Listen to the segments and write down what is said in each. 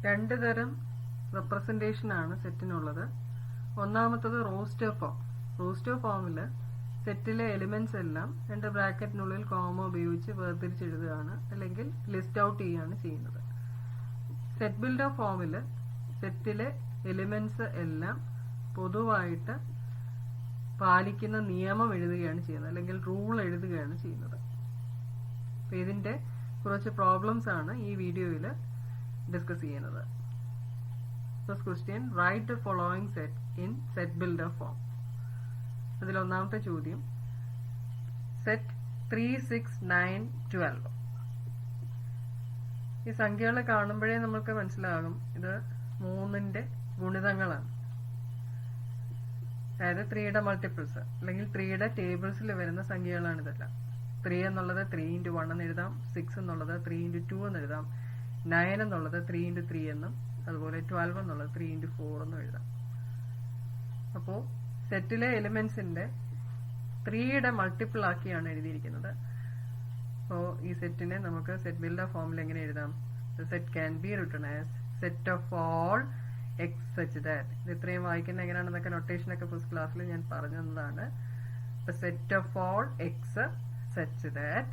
രണ്ട് തരം റെപ്രസെന്റേഷൻ ആണ് സെറ്റിനുള്ളത്. ഒന്നാമത്തത് റോസ്റ്റർ ഫോം. റോസ്റ്റർ ഫോമിൽ സെറ്റിലെ എലിമെന്റ്സ് എല്ലാം രണ്ട് ബ്രാക്കറ്റിനുള്ളിൽ കോമ ഉപയോഗിച്ച് വേർതിരിച്ചെഴുതുകയാണ്, അല്ലെങ്കിൽ ലിസ്റ്റ് ഔട്ട് ചെയ്യുകയാണ് ചെയ്യുന്നത്. സെറ്റ് ബിൽഡർ ഫോമിൽ സെറ്റിലെ എലിമെന്റ്സ് എല്ലാം പൊതുവായിട്ട് പാലിക്കുന്ന നിയമം എഴുതുകയാണ് ചെയ്യുന്നത്, അല്ലെങ്കിൽ റൂൾ എഴുതുകയാണ് ചെയ്യുന്നത്. അപ്പോൾ ഇതിന്റെ കുറച്ച് പ്രോബ്ലംസ് ആണ് ഈ വീഡിയോയിൽ ഡിസ്കസ് ചെയ്യുന്നത്. First question, right the following set in set builder form. അതിൽ ഒന്നാമത്തെ ചോദ്യം, സെറ്റ് 3, 6, 9, 12. ഈ സംഖ്യകളെ കാണുമ്പോഴേ നമുക്ക് മനസ്സിലാകും ഇത് 3ന്റെ ഗുണിതങ്ങളാണ്. അതായത് 3യുടെ മൾട്ടിപ്പിൾസ് അല്ലെങ്കിൽ 3യുടെ ടേബിൾസിൽ വരുന്ന സംഖ്യകളാണ് ഇതെല്ലാം. 3 എന്നുള്ളത് 3 into 1 എന്ന് എഴുതാം, 6 എന്നുള്ളത് 3 into 2 എന്ന് എഴുതാം, 9 എന്നുള്ളത് 3 into 3 എന്നും, അതുപോലെ 12 എന്നുള്ളത് 3 into 4 എന്നും എഴുതാം. അപ്പോൾ സെറ്റിലെ എലിമെന്റ്സിന്റെ 3യുടെ മൾട്ടിപ്പിൾ ആക്കിയാണ് എഴുതിയിരിക്കുന്നത്. അപ്പോൾ ഈ സെറ്റിനെ നമുക്ക് സെറ്റ് ബിൽഡർ ഫോമിൽ എങ്ങനെ എഴുതാം? Set can be written as set of all x such that. ഇത് ഇത്രയും വായിക്കുന്ന എങ്ങനെയാണെന്നൊക്കെ നൊട്ടേഷനൊക്കെ ഫസ്റ്റ് ക്ലാസ്സിൽ ഞാൻ പറഞ്ഞു തന്നതാണ്. ഇപ്പൊ set of all x such that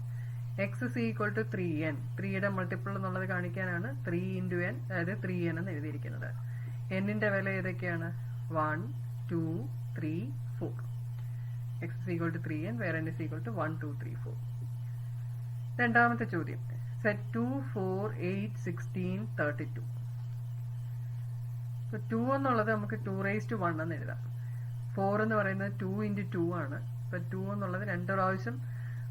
x is equal to 3n. 3യുടെ മൾട്ടിപ്പിൾ എന്നുള്ളത് കാണിക്കാനാണ് 3 into n, അതായത് 3n എന്ന് എഴുതിയിരിക്കുന്നത്. എന്നിന്റെ വില ഏതൊക്കെയാണ്? 1, 2, 3, 4. x is equal to 3n, where n is equal to 1, 2, 3, 4. രണ്ടാമത്തെ ചോദ്യം, സെറ്റ് 2, 4, 8, 16, 32. 2 എന്നുള്ളത് നമുക്ക് 2 raised to 1 എന്ന് എഴുതാം. 4 എന്ന് പറയുന്നത് 2 into 2 ആണ്. ഇപ്പൊ 2 എന്നുള്ളത് 2 പ്രാവശ്യം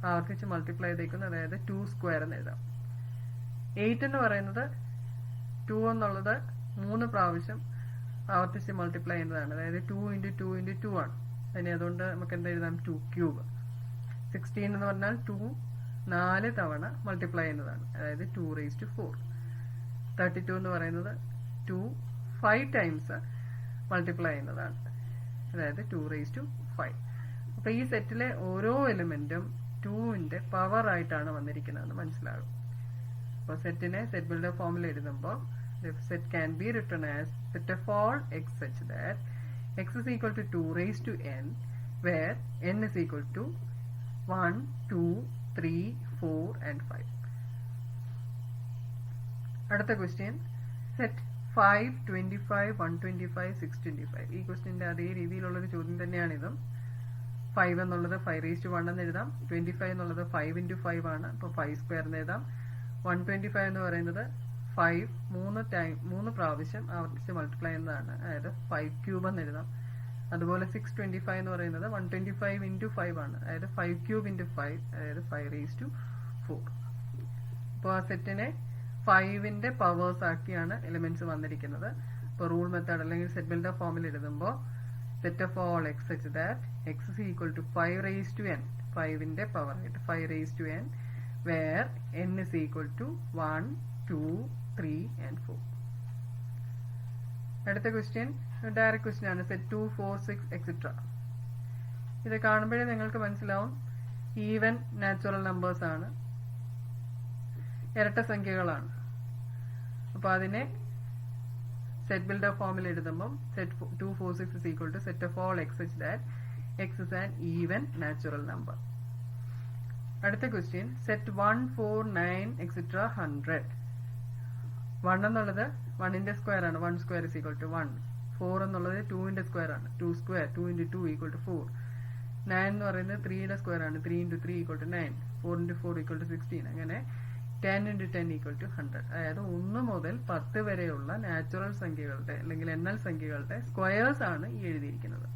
ആവർത്തിച്ച് മൾട്ടിപ്ലൈ ചെയ്തേക്കുന്നു, അതായത് 2 square എന്ന് എഴുതാം. 8 എന്ന് പറയുന്നത് 2 എന്നുള്ളത് 3 പ്രാവശ്യം ആവർത്തിച്ച് മൾട്ടിപ്ലൈ ചെയ്യുന്നതാണ്, അതായത് 2 into 2 into 2 ആണ്. അതിനെ അതുകൊണ്ട് നമുക്ക് എന്താ എഴുതാം? 2 cube. 16 എന്ന് പറഞ്ഞാൽ 2 4 തവണ മൾട്ടിപ്ലൈ ചെയ്യുന്നതാണ്, അതായത് 2 raised to 4. 32 എന്ന് പറയുന്നത് 2 5 times മൾട്ടിപ്ലൈ ചെയ്യുന്നതാണ്, അതായത് 2 raised to 5. അപ്പൊ ഈ സെറ്റിലെ ഓരോ എലിമെന്റും 2ന്റെ പവർ ആയിട്ടാണ് വന്നിരിക്കുന്നതെന്ന് മനസ്സിലാകും. അപ്പോൾ സെറ്റിനെ സെറ്റ് ബിൽഡർ ഫോമിൽ എഴുതുമ്പോൾ set can be written as set of all x such that x is equal to 2 raised to n, where n is equal to 1, 2, 3, 4 and 5. അടുത്ത ക്വസ്റ്റ്യൻ, സെറ്റ് 5, 25, 125, 625. ഈ ക്വസ്റ്റ്യന്റെ അതേ രീതിയിലുള്ളൊരു ചോദ്യം തന്നെയാണ് ഇതും. 5 എന്നുള്ളത് 5 raised to 1 എന്ന് എഴുതാം. 25 എന്നുള്ളത് 5 into 5 ആണ്, അപ്പോൾ 5 square എന്ന് എഴുതാം. 125 എന്ന് പറയുന്നത് 5 3 പ്രാവശ്യം ആവർത്തിച്ച് മൾട്ടിപ്ലൈ ചെയ്യുന്നതാണ്, അതായത് 5 cube എന്ന് എഴുതാം. അതുപോലെ 625 എന്ന് പറയുന്നത് 125 into 5 ആണ്, അതായത് 5 cube into 5, അതായത് 5 raised to 4. അപ്പോൾ ആ സെറ്റിനെ 5ന്റെ പവേഴ്സ് ആക്കിയാണ് എലിമെന്റ്സ് വന്നിരിക്കുന്നത്. ഇപ്പോൾ റൂൾ മെത്തേഡ് അല്ലെങ്കിൽ സെറ്റ് ബിൽഡർ ഫോമിൽ എഴുതുമ്പോൾ set of all x such that x is equal to 5 raised to n, 5ന്റെ പവർ ആയിട്ട് 5 raised to n, where n is equal to 1, 2, 3 and 4. അടുത്ത ക്വസ്റ്റ്യൻ ഡയറക്റ്റ് ക്വസ്റ്റ്യൻ ആണ്. Set 2, 4, 6 etcetera. ഇത് കാണുമ്പോഴേ നിങ്ങൾക്ക് മനസ്സിലാവും ഈവൻ നാച്ചുറൽ നമ്പേഴ്സ് ആണ്, ഇരട്ട സംഖ്യകളാണ്. അപ്പൊ അതിനെ സെറ്റ് ബിൽഡർ ഫോമിൽ എഴുതുമ്പോൾ set 2, 4, 6 is equal to set of all x such that x is an even natural number. അടുത്ത ക്വസ്റ്റ്യൻ, സെറ്റ് 1, 4, 9 എക്സെട്ര 100. 1 എന്നുള്ളത് 1ന്റെ സ്ക്വയർ ആണ്, 1 square is equal to 1. 4 എന്നുള്ളത് 2ന്റെ സ്ക്വയർ ആണ്, 2 square, 2 into 2 equal to 4. 9 എന്ന് പറയുന്നത് 3യുടെ square ആണ്, 3 into 3 equal to 9. 4 into 4 equal to 16. അങ്ങനെ 10 into 10 equal to 100. അതായത് 1 മുതൽ 10 വരെയുള്ള നാച്ചുറൽ സംഖ്യകളുടെ അല്ലെങ്കിൽ എണ്ണൽ സംഖ്യകളുടെ സ്ക്വയേഴ്സ് ആണ് ഈ എഴുതിയിരിക്കുന്നത്,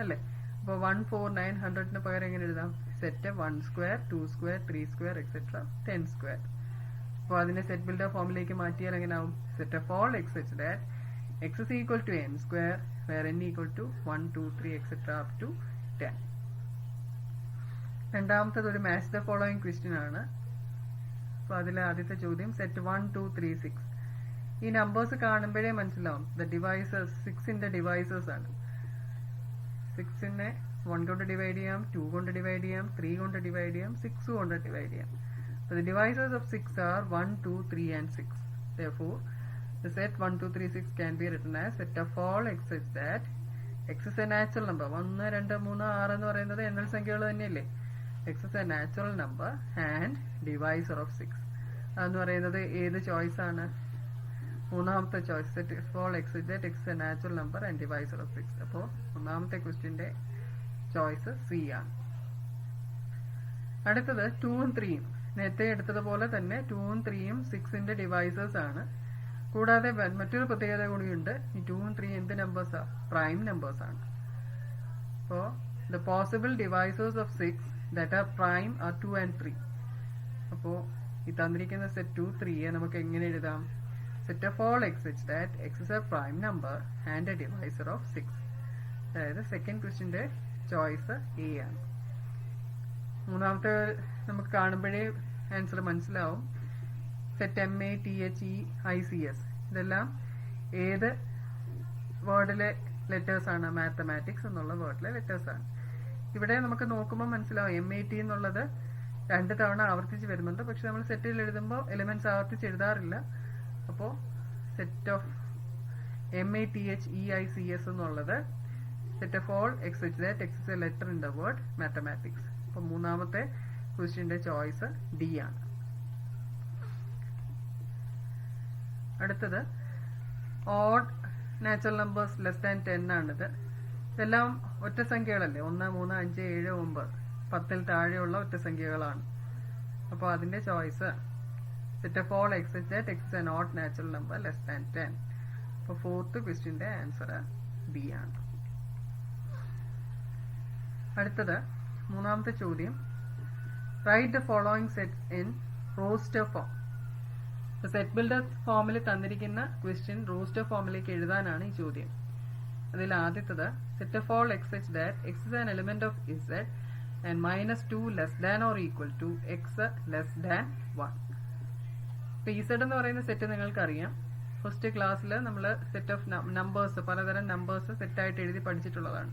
അല്ലേ? അപ്പോൾ 1, 4, 9, 100ന് പകരം എങ്ങനെ എഴുതാം? Set 1 square, 2 square, 3 square, etc. 10 square. അപ്പോൾ അതിനെ സെറ്റ് ബിൽഡർ ഫോമിലേക്ക് മാറ്റിയാൽ എങ്ങനെ ആവും? Set of all x such that x is equal to n square, where n equal to 1, 2, 3, etc. up to 10. രണ്ടാമത്തത് ഒരു മാച്ച് ദ ഫോളോയിങ് ക്വസ്റ്റ്യൻ ആണ്. അപ്പൊ അതിലെ ആദ്യത്തെ ചോദ്യം, സെറ്റ് 1, 2, 3, 6. ഈ നമ്പേഴ്സ് കാണുമ്പോഴേ മനസ്സിലാവും ദ ഡിവൈസേഴ്സ് 6ന്റെ ഡിവൈസേഴ്സ് ആണ്. 6നെ 1 കൊണ്ട് ഡിവൈഡ് ചെയ്യാം, 2 കൊണ്ട് ഡിവൈഡ് ചെയ്യാം, 3 കൊണ്ട് ഡിവൈഡ് ചെയ്യാം, 6 കൊണ്ട് ഡിവൈഡ് ചെയ്യാം. So the divisors of 6 are 1, 2, 3 and 6. Therefore, The set 1, 2, 3, 6 can be written as set of all x such that x is a natural number. 1, 2, 3, 6 എന്ന് പറയുന്നത് എണ്ണൽ സംഖ്യകൾ തന്നെയല്ലേ. x is a natural number and divisor of 6. അതെന്ന് പറയുന്നത് ഏത് choice ആണ്? മൂന്നാമത്തെ choice. Set of all x such that x is a natural number and divisor of 6. അപ്പോൾ ഒന്നാമത്തെ ക്വസ്റ്റ്യന്റെ ചോയ്സ് സി ആണ്. അടുത്തത് 2ഉം 3ഉം. നേരത്തെ എടുത്തതുപോലെ തന്നെ 2ഉം 3ഉം 6ന്റെ ഡിവൈസേഴ്സ് ആണ്. കൂടാതെ മറ്റൊരു പ്രത്യേകത കൂടിയുണ്ട്. ഈ 2ഉം 3ഉം എന്ത് നമ്പേഴ്സാ? പ്രൈം നമ്പേഴ്സ് ആണ്. അപ്പോൾ the possible divisors of 6 that are prime are 2 and 3. അപ്പോൾ ഈ തന്നിരിക്കുന്ന സെറ്റ് 2, 3 നമുക്ക് എങ്ങനെ എഴുതാം? Set of all x such that x is a prime number and a divisor of 6. അതായത് സെക്കൻഡ് ക്വസ്റ്റ്യന്റെ ചോയ്സ് എ ആണ്. മൂന്നാമത്തെ നമുക്ക് കാണുമ്പോഴേ ആൻസർ മനസ്സിലാവും. സെറ്റ് MATHEICS ഇതെല്ലാം ഏത് വേർഡിലെ ലെറ്റേഴ്സ് ആണ്? മാത്തമാറ്റിക്സ് എന്നുള്ള വേർഡിലെ ലെറ്റേഴ്സ് ആണ്. ഇവിടെ നമുക്ക് നോക്കുമ്പോൾ മനസ്സിലാവും MAT എന്നുള്ളത് 2 തവണ ആവർത്തിച്ച് വരുന്നുണ്ട്. പക്ഷെ നമ്മൾ സെറ്റിൽ എഴുതുമ്പോൾ എലിമെന്റ്സ് ആവർത്തിച്ച് എഴുതാറില്ല. അപ്പോൾ സെറ്റ് ഓഫ് MATHEICS എന്നുള്ളത് set of all x such that x is a letter in the word mathematics. അപ്പോൾ മൂന്നാമത്തെ ക്വസ്റ്റ്യന്റെ ചോയ്സ് ഡി ആണ്. അടുത്തത് odd natural numbers less than 10 ആണിത്. ഇതെല്ലാം ഒറ്റ സംഖ്യകളല്ലേ. 1, 3, 5, 7, 9 10ൽ താഴെയുള്ള ഒറ്റ സംഖ്യകളാണ്. അപ്പോൾ അതിന്റെ choice set of all x such that x is an odd natural number less than 10. അപ്പോൾ ഫോർത്ത് ക്വസ്റ്റ്യന്റെ ആൻസർ ബി ആണ്. അടുത്തത് മൂന്നാമത്തെ ചോദ്യം. Write the following sets in roster form. Set builder ഫോമിൽ തന്നിരിക്കുന്ന ക്വസ്റ്റ്യൻ റോസ്റ്റർ ഫോമിലേക്ക് എഴുതാനാണ് ഈ ചോദ്യം. അതിൽ ആദ്യത്തത് set of all x such that x is an element of z and -2 less than or equal to x less than 1. ഇപ്പൊ z എന്ന് പറയുന്ന സെറ്റ് നിങ്ങൾക്ക് അറിയാം. ഫസ്റ്റ് ക്ലാസ്സിൽ നമ്മൾ സെറ്റ് ഓഫ് നമ്പേഴ്സ്, പലതരം നമ്പേഴ്സ് സെറ്റായിട്ട് എഴുതി പഠിച്ചിട്ടുള്ളതാണ്.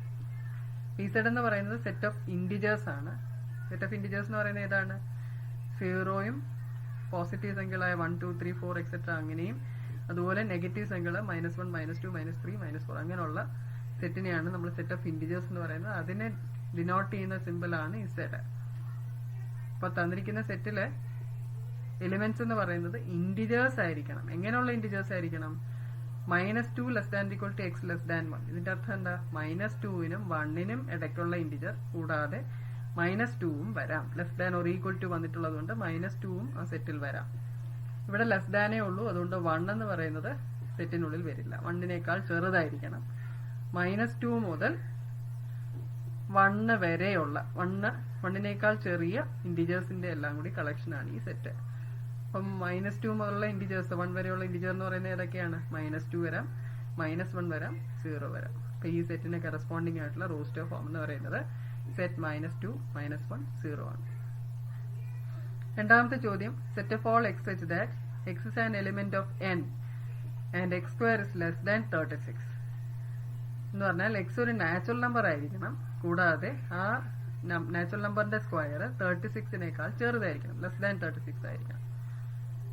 z എന്ന് പറയുന്നത് സെറ്റ് ഓഫ് ഇൻഡിജേഴ്സ് ആണ്. സെറ്റ് ഓഫ് ഇൻഡിജേഴ്സ് എന്ന് പറയുന്നത് ഏതാണ്? 0യും പോസിറ്റീവ് സംഖ്യകളായ 1, 2, 3, 4 എക്സെട്ര അങ്ങനെയും അതുപോലെ നെഗറ്റീവ് സംഖ്യകൾ -1, -2, -3, -4 അങ്ങനെയുള്ള സെറ്റിനെയാണ് നമ്മൾ സെറ്റ് ഓഫ് ഇൻഡിജേഴ്സ് എന്ന് പറയുന്നത്. അതിനെ ഡിനോട്ട് ചെയ്യുന്ന സിമ്പിൾ ആണ് z. അപ്പൊ തന്നിരിക്കുന്ന സെറ്റിലെ എലിമെന്റ്സ് എന്ന് പറയുന്നത് ഇൻഡിജേഴ്സ് ആയിരിക്കണം. എങ്ങനെയുള്ള ഇൻഡിജേഴ്സ് ആയിരിക്കണം? -2 less than equal to x less than 1. ഇതിന്റെ അർത്ഥം എന്താ? -2നും 1നും ഇടയ്ക്കുള്ള ഇൻഡിജർ, കൂടാതെ -2ഉം വരാം. Less than or equal to വന്നിട്ടുള്ളത് കൊണ്ട് -2ഉം ആ സെറ്റിൽ വരാം. ഇവിടെ ലെസ് ദാനേ ഉള്ളൂ, അതുകൊണ്ട് 1 എന്ന് പറയുന്നത് സെറ്റിനുള്ളിൽ വരില്ല. 1നേക്കാൾ ചെറുതായിരിക്കണം. -2 മുതൽ 1 വരെയുള്ള 1നേക്കാൾ ചെറിയ ഇൻഡിജേഴ്സിന്റെ എല്ലാം കൂടി കളക്ഷനാണ് ഈ സെറ്റ്. അപ്പം -2 മുതലുള്ള ഇൻഡിജേഴ്സ് 1 വരെയുള്ള ഇൻഡിജർ എന്ന് പറയുന്നത് ഏതൊക്കെയാണ്? -2 വരാം, -1 വരാം, 0 വരാം. അപ്പൊ ഈ സെറ്റിന് കറസ്പോണ്ടിങ് ആയിട്ടുള്ള റോസ്റ്റർ ഫോം എന്ന് പറയുന്നത് സെറ്റ് -2, -1, 0 ആണ്. രണ്ടാമത്തെ ചോദ്യം. Set of all x such that x is an element of n and x square is less than 36. എന്ന് പറഞ്ഞാൽ x ഒരു നാച്ചുറൽ നമ്പർ ആയിരിക്കണം, കൂടാതെ ആ നാച്ചുറൽ നമ്പറിന്റെ സ്ക്വയർ 36നേക്കാൾ ചെറുതായിരിക്കണം, ലെസ് ദാൻ 36 ആയിരിക്കണം.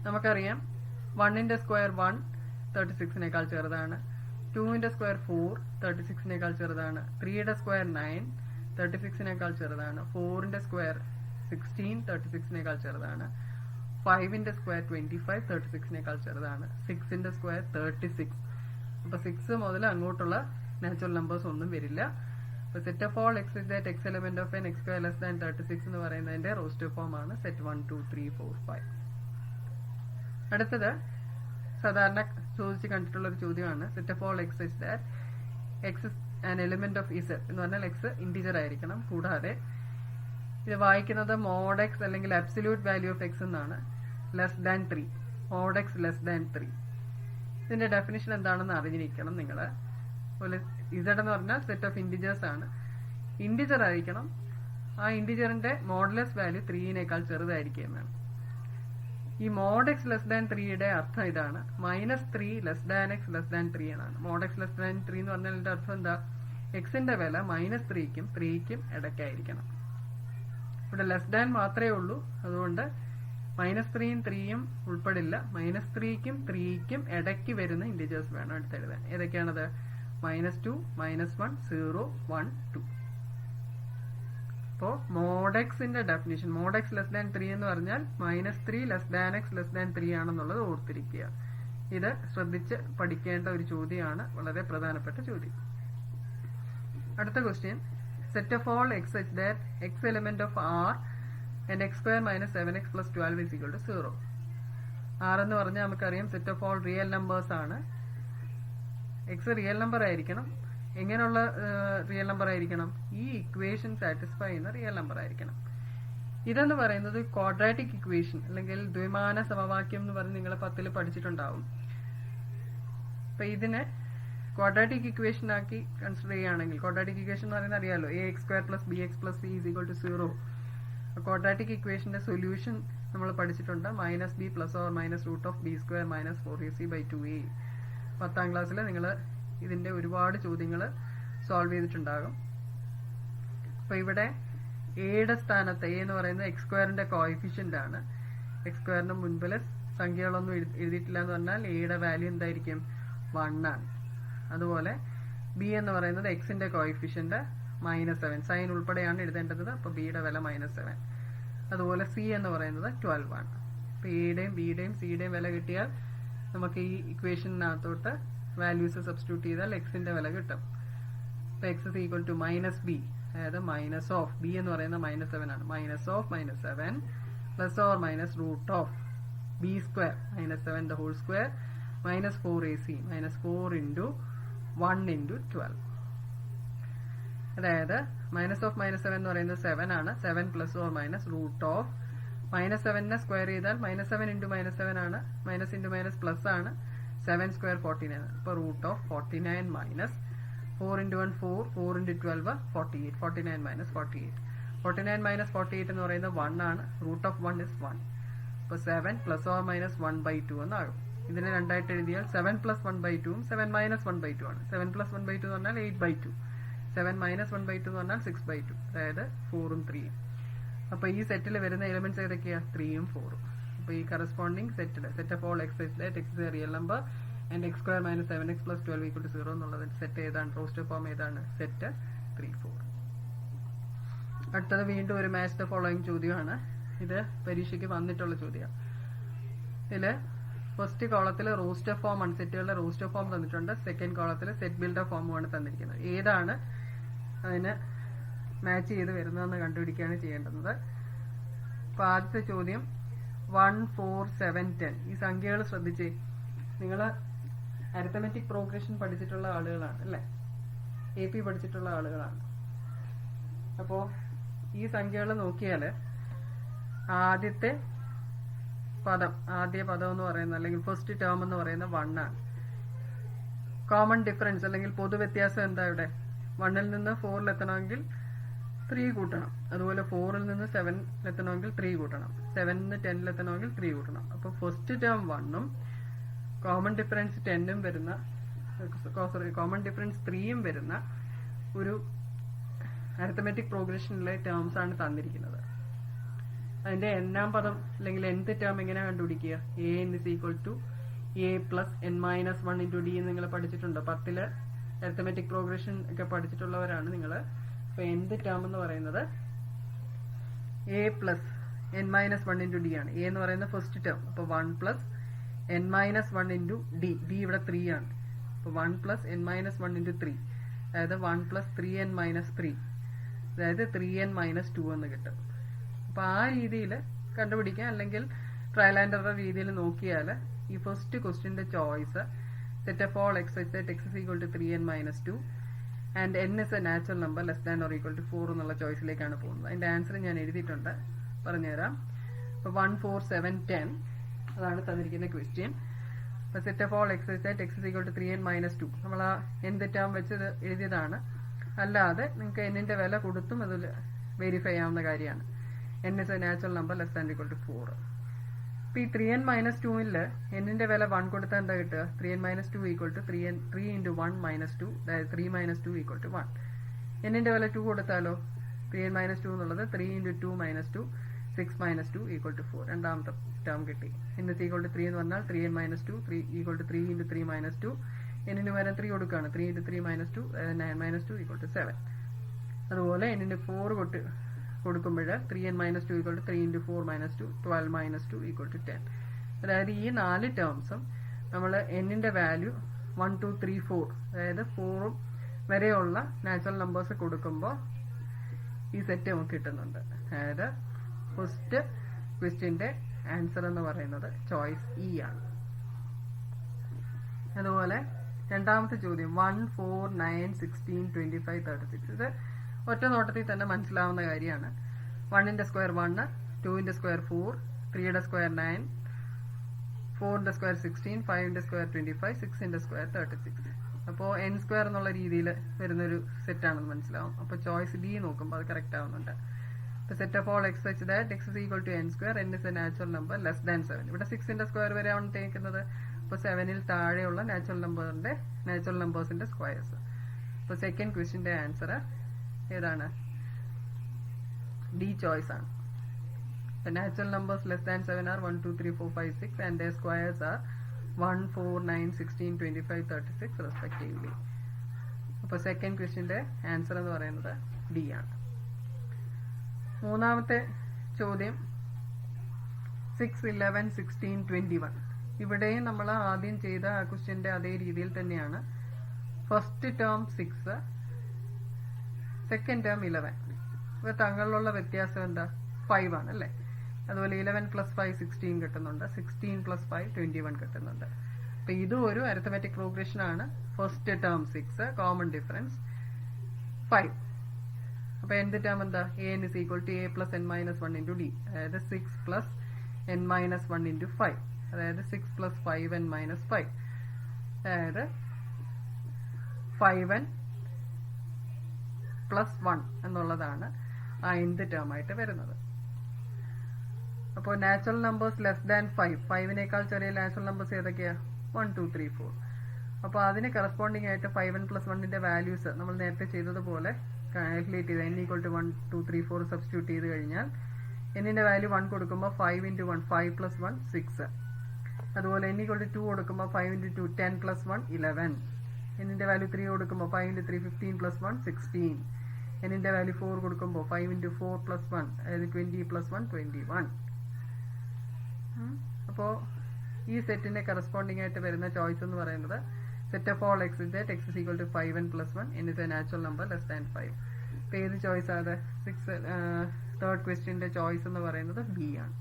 നമുക്കറിയാം 1ന്റെ സ്ക്വയർ 1 36നേക്കാൾ ചെറുതാണ്, 2ന്റെ സ്ക്വയർ 4 36നേക്കാൾ ചെറുതാണ്, 3യുടെ സ്ക്വയർ 9 36നേക്കാൾ ചെറുതാണ്, 4ന്റെ സ്ക്വയർ 16 36നേക്കാൾ ചെറുതാണ്, 5ന്റെ സ്ക്വയർ 25 36നേക്കാൾ ചെറുതാണ്, 6ന്റെ സ്ക്വയർ 36. അപ്പൊ 6 മുതൽ അങ്ങോട്ടുള്ള നാച്ചുറൽ നമ്പേഴ്സ് ഒന്നും വരില്ല. അപ്പൊ set of all x is that x element of n x square less than 36 എന്ന് പറയുന്നതിന്റെ റോസ്റ്റർ ഫോം ആണ് സെറ്റ് 1, 2, 3, 4, 5. അടുത്തത് സാധാരണ ചോദിച്ച് കണ്ടിട്ടുള്ള ഒരു ചോദ്യമാണ്. Set of all x is that x is an element of z എന്ന് പറഞ്ഞാൽ x ഇന്റിജർ ആയിരിക്കണം, കൂടാതെ ഇത് വായിക്കുന്നത് mod x അല്ലെങ്കിൽ അബ്സല്യൂട്ട് വാല്യൂ ഓഫ് x എന്നാണ്. Less than 3, mod x less than 3. ഇതിന്റെ ഡെഫിനിഷൻ എന്താണെന്ന് അറിഞ്ഞിരിക്കണം നിങ്ങൾ. അതുപോലെ z എന്ന് പറഞ്ഞാൽ സെറ്റ് ഓഫ് ഇൻഡിജേഴ്സ് ആണ്, ഇന്റിജർ ആയിരിക്കണം, ആ ഇന്റിജറിന്റെ മോഡുലസ് വാല്യൂ 3നേക്കാൾ ചെറുതായിരിക്കും എന്നാണ്. ഈ mod x ലെസ് ദാൻ 3യുടെ അർത്ഥം ഇതാണ്. -3 less than x less than 3 എന്നാണ്. mod x ലെസ് ദാൻ 3 എന്ന് പറഞ്ഞാൽ ഇതിന്റെ അർത്ഥം എന്താ? എക്സിന്റെ വില -3ക്കും 3ക്കും ഇടയ്ക്കായിരിക്കണം. ഇവിടെ ലെസ് ദാൻ മാത്രമേ ഉള്ളൂ, അതുകൊണ്ട് -3യും 3യും ഉൾപ്പെടില്ല. -3ക്കും 3ക്കും ഇടയ്ക്ക് വരുന്ന ഇന്റിജേഴ്സ് വേണം എടുത്തെഴുതാൻ. ഏതൊക്കെയാണത്? -2, -1, 0, 1, 2. അപ്പോൾ മോഡെക്സിന്റെ ഡെഫിനിഷൻ, മോഡെക്സ് <3 എന്ന് പറഞ്ഞാൽ -3 x <3 ആണെന്നുള്ളത് ഓർത്തിരിക്കുക. ഇത് ശ്രദ്ധിച്ച് പഠിക്കേണ്ട ഒരു ചോദ്യമാണ്, വളരെ പ്രധാനപ്പെട്ട ചോദ്യം. അടുത്ത question, set of all x such that x element of R and x square minus 7x plus 12 is equal to 0. R എന്ന് പറഞ്ഞാൽ നമുക്കറിയാം set of all real numbers ആണ്. എക്സ് റിയൽ നമ്പർ ആയിരിക്കണം. എങ്ങനെയുള്ള റിയൽ നമ്പർ ആയിരിക്കണം? ഈ equation satisfy ചെയ്യുന്ന real number ആയിരിക്കണം. ഇതെന്ന് പറയുന്നത് ക്വാഡ്രാറ്റിക് ഇക്വേഷൻ അല്ലെങ്കിൽ ദ്വിമാന സമവാക്യം എന്ന് പറഞ്ഞ് നിങ്ങൾ 10ൽ പഠിച്ചിട്ടുണ്ടാവും. അപ്പൊ ഇതിനെ ക്വാഡ്രാറ്റിക് ഇക്വേഷൻ ആക്കി കൺസിഡർ ചെയ്യുകയാണെങ്കിൽ, ക്വാഡ്രാറ്റിക് ഇക്വേഷൻ എന്ന് പറയുന്നത് അറിയാലോ, ax² + bx + c = 0. ക്വാഡ്രാറ്റിക് ഇക്വേഷന്റെ സൊല്യൂഷൻ നമ്മൾ പഠിച്ചിട്ടുണ്ട്. -b ± √(b² - 4ac/2a). 10ാം ക്ലാസ്സിൽ നിങ്ങൾ ഇതിന്റെ ഒരുപാട് ചോദ്യങ്ങൾ സോൾവ് ചെയ്തിട്ടുണ്ടാകും. അപ്പൊ ഇവിടെ എയുടെ സ്ഥാനത്ത് എ എന്ന് പറയുന്നത് x² കോഎഫിഷ്യന്റ് ആണ്. x² മുൻപിലെ സംഖ്യകളൊന്നും എഴുതിയിട്ടില്ല എന്ന് പറഞ്ഞാൽ എയുടെ വാല്യൂ എന്തായിരിക്കും? 1 ആണ്. അതുപോലെ ബി എന്ന് പറയുന്നത് എക്സിന്റെ കോഎഫിഷ്യന്റ് -7, സൈൻ ഉൾപ്പെടെയാണ് എഴുതേണ്ടത്. അപ്പൊ ബിയുടെ വില -7. അതുപോലെ സി എന്ന് പറയുന്നത് 12 ആണ്. അപ്പൊ എയുടെയും ബിയുടെയും സിയുടെയും വില കിട്ടിയാൽ നമുക്ക് ഈ ഇക്വേഷനകത്തോട്ട് വാല്യൂസ് സബ്സ്റ്റിറ്റ്യൂട്ട് ചെയ്താൽ എക്സിന്റെ വില കിട്ടും. അപ്പൊ x is equal to -b, അതായത് മൈനസ് ഓഫ് ബി എന്ന് പറയുന്നത് -7 ആണ്. -7 plus or minus √(b²) -7 the whole square -4ac -4 × 1 × 12. അതായത് -7 എന്ന് പറയുന്നത് 7 ആണ്. 7 പ്ലസ് ഓർ മൈനസ് -7നെ സ്ക്വയർ ചെയ്താൽ -7 × -7 ആണ്. മൈനസ് × മൈനസ് പ്ലസ് ആണ്. 7² 49. അപ്പോൾ √49 മൈനസ് 4 × 1 4, 4 × 12 48. 49 - 48. 49 - 48 എന്ന് പറയുന്നത് 1 ആണ്. √1 is 1. അപ്പോൾ 7 പ്ലസ് ഓർ മൈനസ് 1/2 എന്നാകും. ഇതിനെ രണ്ടായിട്ട് എഴുതിയാൽ 7 + 1/2 ഉം 7 - 1/2 ആണ്. 7 + 1/2 എന്ന് പറഞ്ഞാൽ 8/2. 7 - 1/2 എന്ന് പറഞ്ഞാൽ 6/2. അതായത് 4ഉം 3ഉം. അപ്പൊ ഈ സെറ്റിൽ വരുന്ന എലിമെന്റ്സ് ഏതൊക്കെയാ? 3ഉം 4ഉം. അപ്പൊ ഈ corresponding set of all x such that x is a real number and x² - 7x + 12 = 0 എന്നുള്ളത് സെറ്റ് ഏതാണ്? റോസ്റ്റർ ഫോം ഏതാണ്? സെറ്റ് 3, 4. അടുത്തത് വീണ്ടും ഒരു മാച്ച് ദ ഫോളോയിങ് ചോദ്യമാണ്. ഇത് പരീക്ഷയ്ക്ക് വന്നിട്ടുള്ള ചോദ്യമാണ്. ഇതില് ഫസ്റ്റ് കോളത്തിൽ റോസ്റ്റർ ഫോം ആണ്, സെറ്റുകളുടെ റോസ്റ്റർ ഫോം തന്നിട്ടുണ്ട്. സെക്കൻഡ് കോളത്തിൽ സെറ്റ് ബിൽഡർ ഫോമുമാണ് തന്നിരിക്കുന്നത്. ഏതാണ് അതിന് മാച്ച് ചെയ്ത് വരുന്നതെന്ന് കണ്ടുപിടിക്കുകയാണ് ചെയ്യേണ്ടത്. അപ്പൊ ആദ്യത്തെ ചോദ്യം 1, 4, 7, 10. ഈ സംഖ്യകൾ ശ്രദ്ധിച്ചേ. നിങ്ങൾ അരിത്തമെറ്റിക് പ്രോഗ്രഷൻ പഠിച്ചിട്ടുള്ള ആളുകളാണ് അല്ലെ? AP പഠിച്ചിട്ടുള്ള ആളുകളാണ്. അപ്പോ ഈ സംഖ്യകൾ നോക്കിയാൽ ആദ്യ പദം എന്ന് പറയുന്നത് അല്ലെങ്കിൽ ഫസ്റ്റ് ടേം എന്ന് പറയുന്നത് 1 ആണ്. കോമൺ ഡിഫറൻസ് അല്ലെങ്കിൽ പൊതു വ്യത്യാസം എന്താ ഇവിടെ? 1ൽ നിന്ന് 4ൽ എത്തണമെങ്കിൽ 3 കൂട്ടണം. അതുപോലെ 4ൽ നിന്ന് 7ൽ എത്തണമെങ്കിൽ 3 കൂട്ടണം. 7ൽ നിന്ന് 10ൽ എത്തണമെങ്കിൽ 3 കൂട്ടണം. അപ്പൊ ഫസ്റ്റ് ടേം 1ഉം കോമൺ ഡിഫറൻസ് 10ഉം വരുന്ന, കോമൺ ഡിഫറൻസ് 3ഉം വരുന്ന ഒരു അരിത്തമെറ്റിക് പ്രോഗ്രഷനിലെ ടേംസ് ആണ് തന്നിരിക്കുന്നത്. അതിന്റെ n-ാം പദം അല്ലെങ്കിൽ nth ടേം എങ്ങനെ കണ്ടുപിടിക്കുക? an is equal to a plus n minus 1 into d എന്ന് നിങ്ങൾ പഠിച്ചിട്ടുണ്ട്. 10ല് അരിത്തമെറ്റിക് പ്രോഗ്രഷൻ ഒക്കെ പഠിച്ചിട്ടുള്ളവരാണ് നിങ്ങൾ. അപ്പൊ nth ടേം എന്ന് പറയുന്നത് a plus n minus 1 into d ആണ്. a എന്ന് പറയുന്ന ഫസ്റ്റ് ടേം. അപ്പൊ 1 plus n minus 1 into d. d ഇവിടെ 3 ആണ്. അപ്പൊ 1 plus n minus 1 into 3. അതായത് 1 plus 3n minus 3. അതായത് 3n minus 2 എന്ന് കിട്ടും. അപ്പൊ ആ രീതിയിൽ കണ്ടുപിടിക്കാം. അല്ലെങ്കിൽ ട്രയൽ ആൻഡ് എറർ രീതിയിൽ നോക്കിയാൽ ഈ ഫസ്റ്റ് ക്വസ്റ്റ്യന്റെ choice set of all x such that x is equal to 3n minus 2 and n is a natural number less than or equal to 4 എന്നുള്ള ചോയ്സിലേക്കാണ് പോകുന്നത്. അതിന്റെ ആൻസർ ഞാൻ എഴുതിയിട്ടുണ്ട്, പറഞ്ഞുതരാം. അപ്പൊ 1, 4, 7, 10 അതാണ് തന്നിരിക്കുന്ന ക്വസ്റ്റ്യൻ. അപ്പൊ set of all x such that x is equal to 3n minus 2 നമ്മൾ ആ nth ടേം വെച്ച് എഴുതിയതാണ്. അല്ലാതെ നിങ്ങൾക്ക് n-ന്റെ വില കൊടുത്തും അതിൽ വെരിഫൈ ചെയ്യാവുന്ന കാര്യമാണ്. n is a natural number less than or equal to 4. ഇപ്പൊ ഈ 3n minus 2ൽ n-ന്റെ വില 1 കൊടുത്താൽ എന്താ കിട്ടുക? 3n minus 2 equal to 3 into 1 minus 2, അതായത് 3 minus 2 equal to 1. n-ന്റെ വില 2 കൊടുത്താലോ? 3n minus 2 എന്നുള്ളത് 3 into 2 minus 2, 6 minus 2 equal to 4. രണ്ടാമത്തെ ടേം കിട്ടി. n is equal to 3 എന്ന് പറഞ്ഞാൽ 3n minus 2 3 equal to 3 into 3 minus 2. n ന് വരെ 3 കൊടുക്കുകയാണ്. 3 into 3 minus 2 9 minus 2 equal to 7. അതുപോലെ n ന് 4 കൊടുക്കുമ്പോൾ 3n minus 2 equal to 3 into 4 minus 2 12 minus 2 equal to 10. അതായത് ഈ 4 ടേംസും നമ്മൾ n ന്റെ വാല്യൂ 1 2 3 4 അതായത് 4 വരെയുള്ള നാച്ചുറൽ നമ്പേഴ്സ് കൊടുക്കുമ്പോൾ ഈ സെറ്റ് നമുക്ക് കിട്ടുന്നുണ്ട്. അതായത് ഫസ്റ്റ് ക്വസ്റ്റ്യന്റെ ആൻസർ എന്ന് പറയുന്നത് ചോയ്സ് ഇ ആണ്. അതുപോലെ രണ്ടാമത്തെ ചോദ്യം 1 4 9 16 25 36. ഇത് ഒറ്റ നോട്ടത്തിൽ തന്നെ മനസ്സിലാവുന്ന കാര്യമാണ്. 1ന്റെ സ്ക്വയർ 1, 2ന്റെ സ്ക്വയർ 4, 3യുടെ സ്ക്വയർ 9, 4ന്റെ സ്ക്വയർ 16, 5ന്റെ സ്ക്വയർ 25, 6ന്റെ സ്ക്വയർ 36. അപ്പോൾ n സ്ക്വയർ എന്നുള്ള രീതിയിൽ വരുന്നൊരു സെറ്റാണെന്ന് മനസ്സിലാവും. അപ്പോൾ ചോയ്സ് ഡി നോക്കുമ്പോൾ അത് കറക്റ്റ് ആവുന്നുണ്ട്. ഇപ്പോൾ set of all x such that x is equal to n square, n is a natural number less than 7. ഇവിടെ 6ന്റെ സ്ക്വയർ വരെയാണ് തേക്കുന്നത്. അപ്പോൾ 7ൽ താഴെയുള്ള നാച്ചുറൽ നമ്പേഴ്സിന്റെ സ്ക്വയേഴ്സ്. അപ്പോൾ സെക്കൻഡ് ക്വസ്റ്റ്യന്റെ ആൻസർ ഏതാണ്? ഡി ചോയ്സ് ആണ്. The natural numbers less than 7 are 1 2 3 4 5 6 and their squares are 1 4 9 16 25 36 respectively. അപ്പോൾ സെക്കൻഡ് ക്വസ്റ്റ്യന്റെ ആൻസർ എന്ന് പറയുന്നത് ഡി ആണ്. മൂന്നാമത്തെ ചോദ്യം 6 11 16 21. ഇവിടെയും നമ്മൾ ആദ്യം ചെയ്ത ആ ക്വസ്റ്റ്യന്റെ അതേ രീതിയിൽ തന്നെയാണ്. First term 6, second term 11. ഇവ തങ്ങളിലുള്ള വ്യത്യാസം എന്താ? 5 ആണ് അല്ലേ? അതുപോലെ 11 പ്ലസ് 5 16 കിട്ടുന്നുണ്ട്, 16 പ്ലസ് 5 21 കിട്ടുന്നുണ്ട്. അപ്പൊ ഇതും ഒരു അരിത്തമെറ്റിക് പ്രോഗ്രഷൻ ആണ്. First term 6, common difference 5. അപ്പൊ എന്ത് ടേം എന്താ? an is equal to a plus n minus 1 into d. അതായത് 6 plus n minus 1 into 5. അതായത് 6 plus 5n minus 5. അതായത് 5n plus 1 എന്നുള്ളതാണ് ആ nth ടേം ആയിട്ട് വരുന്നത്. അപ്പോൾ നാച്ചുറൽ നമ്പേഴ്സ് ലെസ് ദാൻ 5, 5നേക്കാൾ ചെറിയ നാച്ചുറൽ നമ്പേഴ്സ് ഏതൊക്കെയാ? 1 2 3 4. അപ്പോൾ അതിന് കറസ്പോണ്ടിങ് ആയിട്ട് 5n plus 1ന്റെ വാല്യൂസ് നമ്മൾ നേരത്തെ ചെയ്തതുപോലെ കാൽക്കുലേറ്റ് ചെയ്ത് n equal to 1 2 3 4 സബ്സ്റ്റിറ്റ്യൂട്ട് ചെയ്ത് കഴിഞ്ഞാൽ n-ന്റെ വാല്യൂ 1 കൊടുക്കുമ്പോൾ 5 into 1 5 plus 1 6. അതുപോലെ n equal to 2 കൊടുക്കുമ്പോൾ 5 into 2 10 plus 1 11. n-ന്റെ വാല്യൂ 3 കൊടുക്കുമ്പോൾ 5 into 3 15 plus 1 16. n-ന്റെ വാല്യൂ 4 കൊടുക്കുമ്പോൾ 5 into 4 plus 1 അതായത് 20 plus 1 21. അപ്പോൾ ഈ സെറ്റിന്റെ കറസ്പോണ്ടിങ് ആയിട്ട് വരുന്ന ചോയ്സ് എന്ന് പറയുന്നത് set of all x that x is equal to 5n plus 1 n is a natural number less than 5. അപ്പോൾ ഏത് ചോയ്സ് ആണ്? തേർഡ് ക്വസ്റ്റ്യന്റെ ചോയ്സ് എന്ന് പറയുന്നത് ബി ആണ്.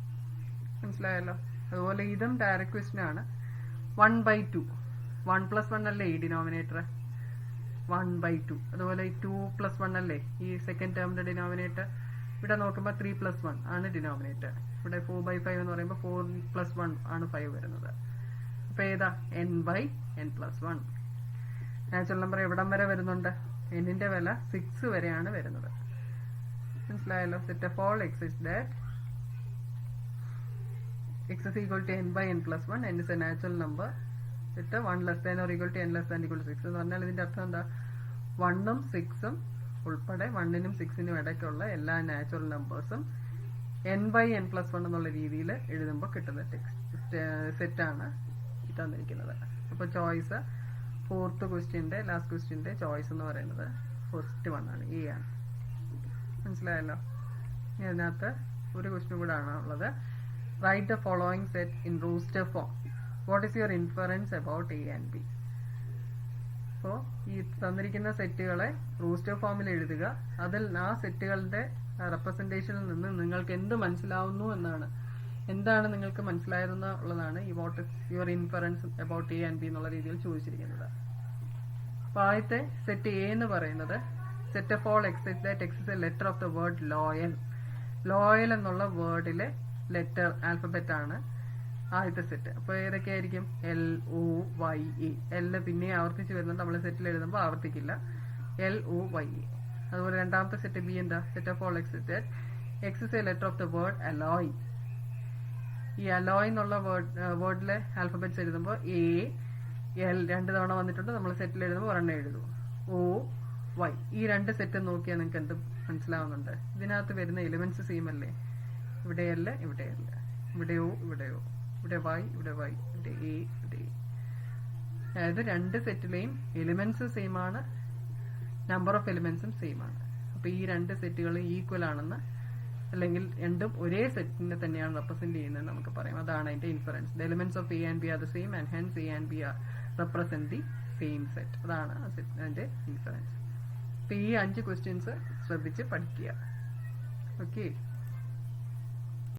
മനസ്സിലായല്ലോ? അതുപോലെ ഇതും ഡയറക്റ്റ് ക്വസ്റ്റ്യൻ ആണ്. 1/2 1 plus 1 അല്ലേ ഈ ഡിനോമിനേറ്റർ? 1/2. അതുപോലെ 2 plus 1 അല്ലേ ഈ സെക്കൻഡ് ടേമിന്റെ ഡിനോമിനേറ്റർ? ഇവിടെ നോക്കുമ്പോൾ 3 plus 1 ആണ് ഡിനോമിനേറ്റർ. ഇവിടെ 4/5 എന്ന് പറയുമ്പോൾ 4 plus 1 ആണ് 5 വരുന്നത്. അപ്പൊ ഏതാ? n/n plus 1. നാച്ചുറൽ നമ്പർ എവിടം വരെ വരുന്നുണ്ട്? n-ന്റെ വില 6 വരെയാണ് വരുന്നത്. മനസ്സിലായല്ലോ? Set of all X is that x is equal to n/n plus 1, n is a natural number with 1 less than or equal to n less than equal to 6. എന്ന് പറഞ്ഞാൽ ഇതിന്റെ അർത്ഥം എന്താ? 1ഉം 6ഉം ഉൾപ്പെടെ 1നും 6നും ഇടയ്ക്കുള്ള എല്ലാ നാച്ചുറൽ നമ്പേഴ്സും n/n plus 1 എന്നുള്ള രീതിയിൽ എഴുതുമ്പോൾ കിട്ടുന്ന സെറ്റാണ് തന്നിരിക്കുന്നത്. അപ്പോൾ ചോയ്സ് ഫോർത്ത് ക്വസ്റ്റ്യന്റെ ലാസ്റ്റ് ക്വസ്റ്റ്യന്റെ ചോയ്സ് എന്ന് പറയുന്നത് ഫസ്റ്റ് വൺ ആണ്, എ ആണ്. മനസ്സിലായല്ലോ? ഇതിനകത്ത് ഒരു ക്വസ്റ്റ്യൻ കൂടെ ആണ് ഉള്ളത്. Right the following set in rooster form. What is your inference about A and B? അപ്പോൾ ഈ തന്നിരിക്കുന്ന സെറ്റുകളെ റൂസ്റ്റർ ഫോമിൽ എഴുതുക. അതിൽ ആ സെറ്റുകളുടെ റെപ്രസെന്റേഷനിൽ നിന്ന് നിങ്ങൾക്ക് എന്ത് മനസ്സിലാവുന്നു എന്നാണ്, എന്താണ് നിങ്ങൾക്ക് മനസ്സിലായതെന്നുള്ളതാണ് ഈ what is your inference about A and B എന്നുള്ള രീതിയിൽ ചോദിച്ചിരിക്കുന്നത്. അപ്പോൾ ആദ്യത്തെ സെറ്റ് എ എന്ന് പറയുന്നത് set of all x that x is a letter of the word loyal. Loyal എന്നുള്ള വേർഡിലെ ലെറ്റർ ആൽഫബറ്റ് ആണ് ആദ്യത്തെ സെറ്റ്. അപ്പോൾ ഏതൊക്കെയായിരിക്കും? LOYA. എൽ പിന്നെ ആവർത്തിച്ച് വരുന്നുണ്ട്, നമ്മൾ സെറ്റിൽ എഴുതുമ്പോൾ ആവർത്തിക്കില്ല. LOYA. അതുപോലെ രണ്ടാമത്തെ സെറ്റ് ബി എന്താ? Set of all x that x is a letter of the word alloy. ഈ അലോയ് എന്നുള്ള വേർഡിലെ ആൽഫബറ്റ്സ് എഴുതുമ്പോൾ AL 2 തവണ വന്നിട്ടുണ്ട്, നമ്മൾ സെറ്റിൽ എഴുതുമ്പോൾ ഒരെണ്ണം എഴുതും. OY. ഈ രണ്ട് സെറ്റ് നോക്കിയാൽ നിങ്ങൾക്ക് എന്ത് മനസ്സിലാവുന്നുണ്ട്? ഇതിനകത്ത് വരുന്ന എലിമെന്റ്സ് സെയിം അല്ലേ? ഇവിടെയല്ല, ഇവിടെയല്ല, ഇവിടെയോ ഇവിടെയോ, ഇവിടെ y, ഇവിടെ y, ഇവിടെ a, ഇവിടെ a. അതായത് രണ്ട് സെറ്റിലെയും എലിമെന്റ്സ് സെയിം ആണ്, നമ്പർ ഓഫ് എലിമെന്റ്സും സെയിം ആണ്. അപ്പൊ ഈ രണ്ട് സെറ്റുകളും ഈക്വൽ ആണെന്ന്, അല്ലെങ്കിൽ രണ്ടും ഒരേ സെറ്റിനെ തന്നെയാണ് റെപ്രസെന്റ് ചെയ്യുന്നത് നമുക്ക് പറയാം. അതാണ് അതിന്റെ inference. The elements of A and B are the same and hence A and B are represent the same set. അതാണ് അതിന്റെ ഇൻഫറൻസ്. അപ്പൊ ഈ 5 ക്വസ്റ്റ്യൻസ് ശ്രദ്ധിച്ച് പഠിക്കുക. ഓക്കെ.